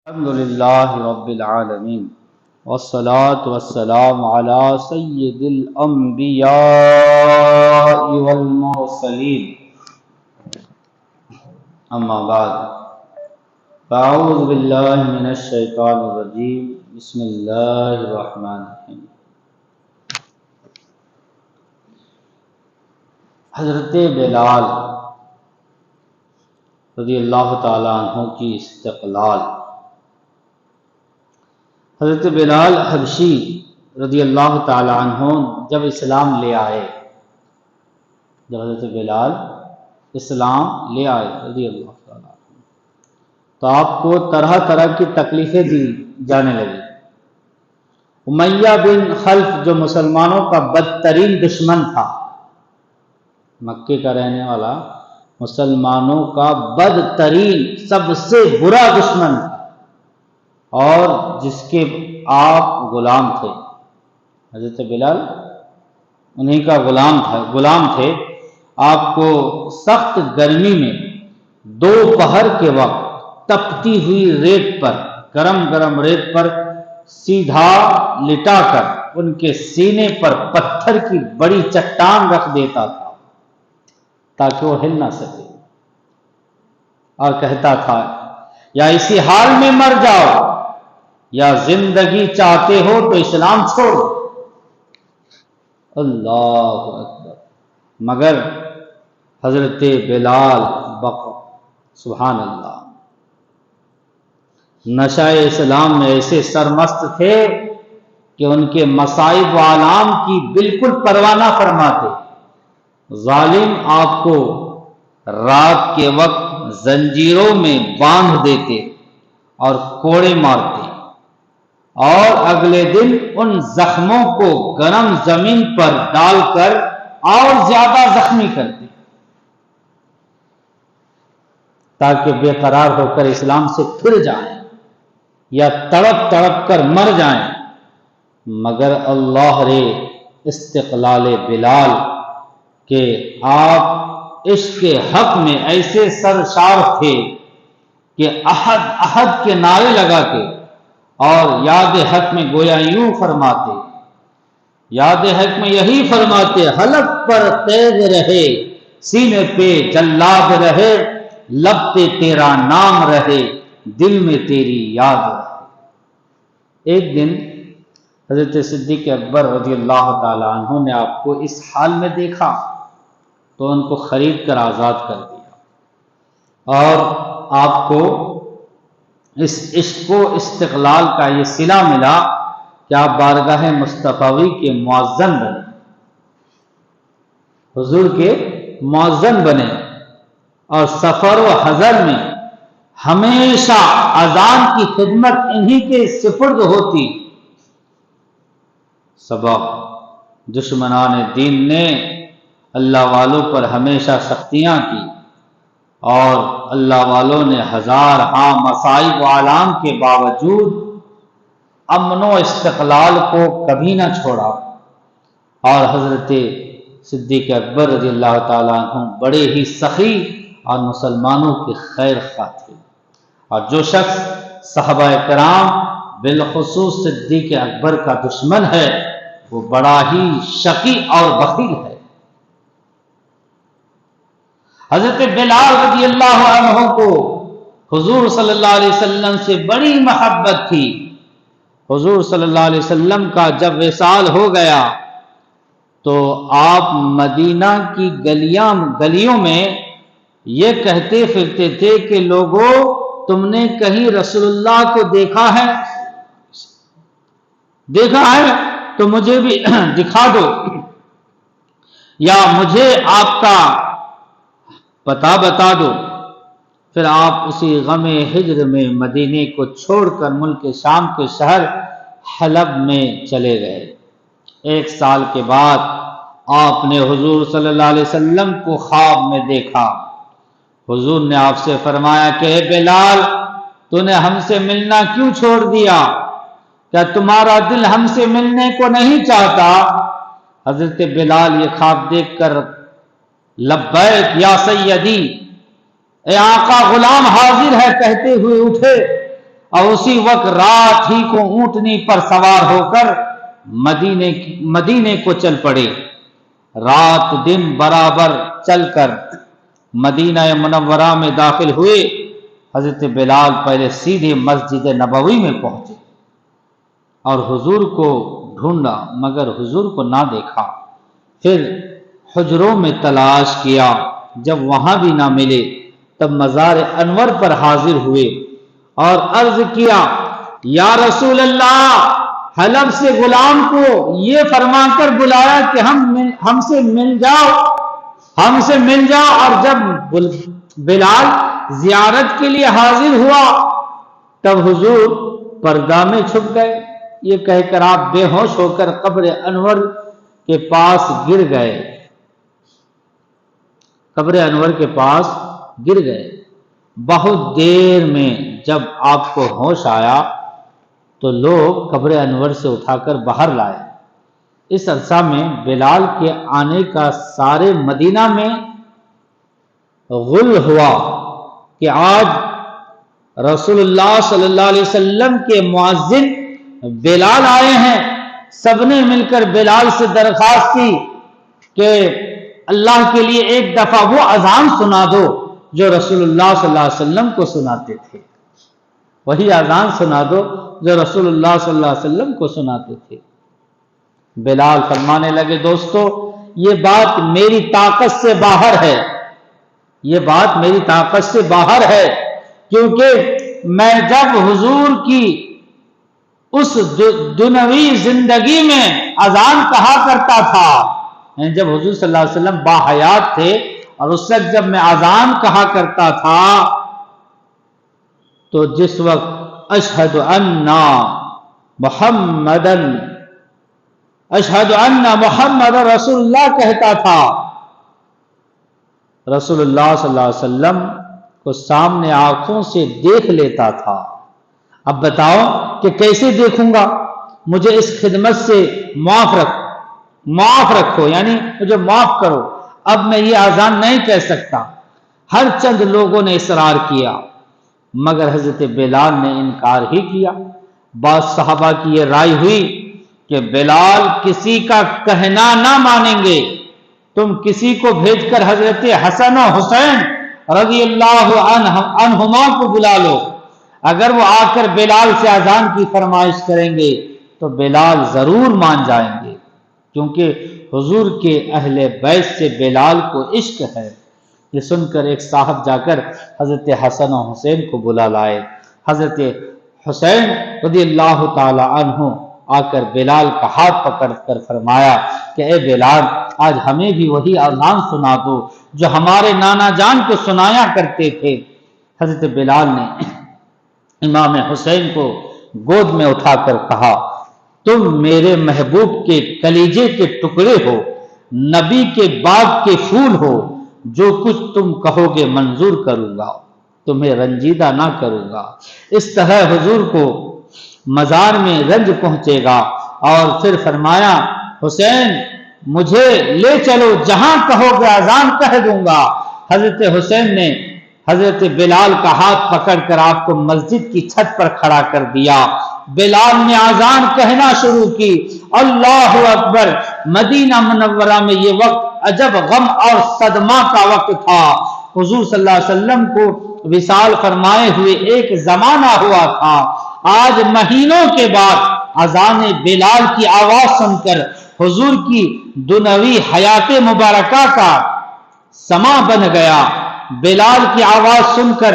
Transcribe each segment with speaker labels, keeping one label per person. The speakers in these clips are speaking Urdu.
Speaker 1: الحمد للہ رب العالمین والصلاة والسلام علی سید الانبیاء والمرسلین اما بعد فاعوذ باللہ من الشیطان الرجیم بسم اللہ الرحمن الرحیم۔ حضرت بلال رضی اللہ تعالی عنہ کی استقلال۔ حضرت بلال حبشی رضی اللہ تعالی عنہ جب اسلام لے آئے، جب حضرت بلال اسلام لے آئے رضی اللہ تعالی عنہ، تو آپ کو طرح طرح کی تکلیفیں دی جانے لگی۔ امیہ بن خلف جو مسلمانوں کا بدترین دشمن تھا، مکے کا رہنے والا، مسلمانوں کا بدترین سب سے برا دشمن تھا، اور جس کے آپ غلام تھے، حضرت بلال انہیں کا غلام تھے۔ آپ کو سخت گرمی میں دوپہر کے وقت تپتی ہوئی ریت پر، گرم ریت پر سیدھا لٹا کر ان کے سینے پر پتھر کی بڑی چٹان رکھ دیتا تھا تاکہ وہ ہل نہ سکے، اور کہتا تھا یا اسی حال میں مر جاؤ یا زندگی چاہتے ہو تو اسلام چھوڑو۔ اللہ اکبر۔ مگر حضرت بلال سبحان اللہ نشہ اسلام میں ایسے سرمست تھے کہ ان کے مصائب و آلام کی بالکل پرواہ نہ فرماتے۔ ظالم آپ کو رات کے وقت زنجیروں میں باندھ دیتے اور کوڑے مارتے، اور اگلے دن ان زخموں کو گرم زمین پر ڈال کر اور زیادہ زخمی کرتے تاکہ بے قرار ہو کر اسلام سے پھر جائیں یا تڑپ تڑپ کر مر جائیں۔ مگر اللہ رے استقلال بلال کہ آپ عشق حق میں ایسے سرشار تھے کہ احد احد کے نعرے لگا کے اور یاد حق میں گویا یوں فرماتے، یاد حق میں یہی فرماتے، حلق پر تیز رہے، سینے پہ جلاد رہے، لب پہ تیرا نام رہے، دل میں تیری یاد رہے۔ ایک دن حضرت صدیق اکبر رضی اللہ تعالی عنہ نے آپ کو اس حال میں دیکھا تو ان کو خرید کر آزاد کر دیا، اور آپ کو اس عشق و استقلال کا یہ صلہ ملا کہ آپ بارگاہ مصطفی کے مؤذن بنے، حضور کے مؤذن بنے، اور سفر و حضر میں ہمیشہ اذان کی خدمت انہی کے سپرد ہوتی۔ سبق دشمنان دین نے اللہ والوں پر ہمیشہ سختیاں کی، اور اللہ والوں نے ہزار مصائب و آلام کے باوجود امن و استقلال کو کبھی نہ چھوڑا۔ اور حضرت صدیق اکبر رضی اللہ تعالیٰ عنہ بڑے ہی سخی اور مسلمانوں کے خیر خواہ تھے، اور جو شخص صحابہ کرام بالخصوص صدیق اکبر کا دشمن ہے وہ بڑا ہی شقی اور بخیل ہے۔ حضرت بلال رضی اللہ عنہ کو حضور صلی اللہ علیہ وسلم سے بڑی محبت تھی۔ حضور صلی اللہ علیہ وسلم کا جب وصال ہو گیا تو آپ مدینہ کی گلیوں میں یہ کہتے پھرتے تھے کہ لوگوں تم نے کہیں رسول اللہ کو دیکھا ہے تو مجھے بھی دکھا دو، یا مجھے آپ کا پتہ بتا دو۔ پھر آپ اسی غم ہجر میں مدینے کو چھوڑ کر ملک شام کے شہر حلب میں چلے گئے۔ 1 سال کے بعد آپ نے حضور صلی اللہ علیہ وسلم کو خواب میں دیکھا۔ حضور نے آپ سے فرمایا کہ اے بلال، تو نے ہم سے ملنا کیوں چھوڑ دیا؟ کیا تمہارا دل ہم سے ملنے کو نہیں چاہتا؟ حضرت بلال یہ خواب دیکھ کر لبیک یا سیدی، اے آقا غلام حاضر ہے کہتے ہوئے اٹھے اور اسی وقت رات ہی کو اونٹنی پر سوار ہو کر مدینے کو چل پڑے۔ رات دن برابر چل کر مدینہ منورہ میں داخل ہوئے۔ حضرت بلال پہلے سیدھے مسجد نبوی میں پہنچے اور حضور کو ڈھونڈا مگر حضور کو نہ دیکھا۔ پھر حجروں میں تلاش کیا، جب وہاں بھی نہ ملے تب مزار انور پر حاضر ہوئے اور عرض کیا، یا رسول اللہ، حلب سے غلام کو یہ فرما کر بلایا کہ ہم سے مل جاؤ۔ اور جب بلال زیارت کے لیے حاضر ہوا تب حضور پردہ میں چھپ گئے۔ یہ کہہ کر آپ بے ہوش ہو کر قبر انور کے پاس گر گئے۔ قبر انور کے پاس گر گئے۔ بہت دیر میں جب آپ کو ہوش آیا تو لوگ قبر انور سے اٹھا کر باہر لائے۔ اس عرصہ میں بلال کے آنے کا سارے مدینہ میں غل ہوا کہ آج رسول اللہ صلی اللہ علیہ وسلم کے مؤذن بلال آئے ہیں۔ سب نے مل کر بلال سے درخواست کی کہ اللہ کے لیے ایک دفعہ وہ اذان سنا دو جو رسول اللہ صلی اللہ علیہ وسلم کو سناتے تھے، وہی اذان سنا دو جو رسول اللہ صلی اللہ علیہ وسلم کو سناتے تھے۔ بلال فرمانے لگے، دوستو یہ بات میری طاقت سے باہر ہے، یہ بات میری طاقت سے باہر ہے، کیونکہ میں جب حضور کی اس دنیوی زندگی میں اذان کہا کرتا تھا، جب حضور صلی اللہ علیہ وسلم باحیات تھے اور اس وقت جب میں اذان کہا کرتا تھا تو جس وقت اشہد ان محمد رسول اللہ کہتا تھا، رسول اللہ صلی اللہ علیہ وسلم کو سامنے آنکھوں سے دیکھ لیتا تھا۔ اب بتاؤ کہ کیسے دیکھوں گا؟ مجھے اس خدمت سے معاف رکھو، یعنی مجھے معاف کرو، اب میں یہ اذان نہیں کہہ سکتا۔ ہر چند لوگوں نے اصرار کیا مگر حضرت بلال نے انکار ہی کیا۔ بعض صحابہ کی یہ رائے ہوئی کہ بلال کسی کا کہنا نہ مانیں گے، تم کسی کو بھیج کر حضرت حسن و حسین رضی اللہ عنہما کو بلا لو، اگر وہ آ کر بلال سے اذان کی فرمائش کریں گے تو بلال ضرور مان جائیں گے، کیونکہ حضور کے اہل بیت سے بلال کو عشق ہے۔ یہ سن کر ایک صاحب جا کر حضرت حسن و حسین کو بلا لائے۔ حضرت حسین رضی اللہ تعالی عنہ آ کر بلال کا ہاتھ پکڑ کر فرمایا کہ اے بلال، آج ہمیں بھی وہی اذان سنا دو جو ہمارے نانا جان کو سنایا کرتے تھے۔ حضرت بلال نے امام حسین کو گود میں اٹھا کر کہا، تم میرے محبوب کے کلیجے کے ٹکڑے ہو، نبی کے باغ کے پھول ہو، جو کچھ تم کہو گے منظور کروں گا، تمہیں رنجیدہ نہ کروں گا۔ اس طرح حضور کو مزار میں رنج پہنچے گا اور پھر فرمایا، حسین مجھے لے چلو، جہاں کہو گے اذان کہہ دوں گا۔ حضرت حسین نے حضرت بلال کا ہاتھ پکڑ کر آپ کو مسجد کی چھت پر کھڑا کر دیا۔ بلال نے اذان کہنا شروع کی، اللہ اکبر۔ مدینہ منورہ میں یہ وقت عجب غم اور صدمہ کا وقت تھا۔ حضور صلی اللہ علیہ وسلم کو وصال فرمائے ہوئے ایک زمانہ ہوا تھا، آج مہینوں کے بعد اذان بلال کی آواز سن کر حضور کی دنیوی حیات مبارکہ کا سما بن گیا۔ بلال کی آواز سن کر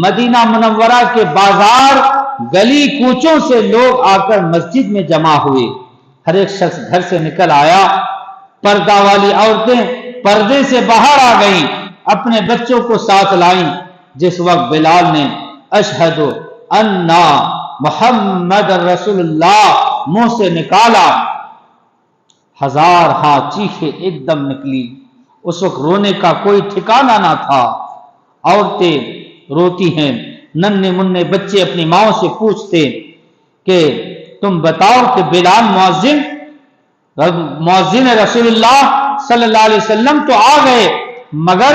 Speaker 1: مدینہ منورہ کے بازار، گلی کوچوں سے لوگ آ کر مسجد میں جمع ہوئے۔ ہر ایک شخص گھر سے نکل آیا۔ پردہ والی عورتیں پردے سے باہر آ گئیں، اپنے بچوں کو ساتھ لائیں۔ جس وقت بلال نے اشہد ان محمد رسول اللہ منہ سے نکالا، ہزار ہاں چیخیں ایک دم نکلی۔ اس وقت رونے کا کوئی ٹھکانہ نہ تھا۔ عورتیں روتی ہیں، ننھے منھے بچے اپنی ماؤں سے پوچھتے کہ تم بتاؤ کہ بلال مؤذن رسول اللہ صلی اللہ علیہ وسلم تو آ گئے، مگر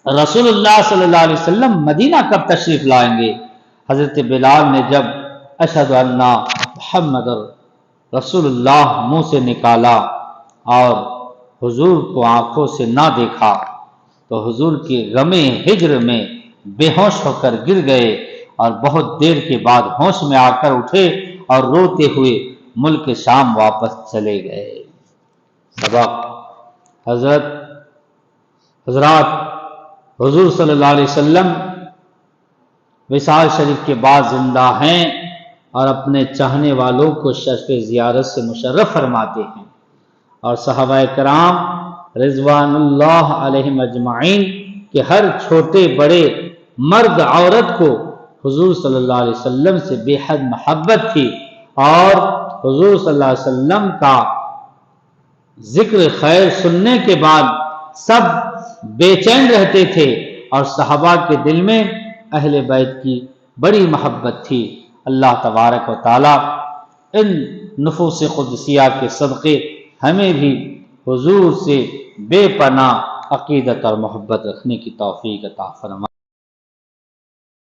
Speaker 1: رسول اللہ صلی اللہ علیہ وسلم مدینہ کب تشریف لائیں گے؟ حضرت بلال نے جب اشہد ان محمد رسول اللہ منہ سے نکالا اور حضور کو آنکھوں سے نہ دیکھا تو حضور کی غم ہجر میں بے ہوش ہو کر گر گئے اور بہت دیر کے بعد ہوش میں آ کر اٹھے اور روتے ہوئے ملک شام واپس چلے گئے۔ سبق حضرات حضور صلی اللہ علیہ وسلم وصال شریف کے بعد زندہ ہیں اور اپنے چاہنے والوں کو شرف زیارت سے مشرف فرماتے ہیں، اور صحابہ کرام رضوان اللہ علیہم اجمعین کہ ہر چھوٹے بڑے مرد عورت کو حضور صلی اللہ علیہ وسلم سے بے حد محبت تھی، اور حضور صلی اللہ علیہ وسلم کا ذکر خیر سننے کے بعد سب بے چین رہتے تھے، اور صحابہ کے دل میں اہل بیت کی بڑی محبت تھی۔ اللہ تبارک و تعالی ان نفوس قدسیہ کے صدقے ہمیں بھی حضور سے بے پناہ عقیدت اور محبت رکھنے کی توفیق عطا فرمائے۔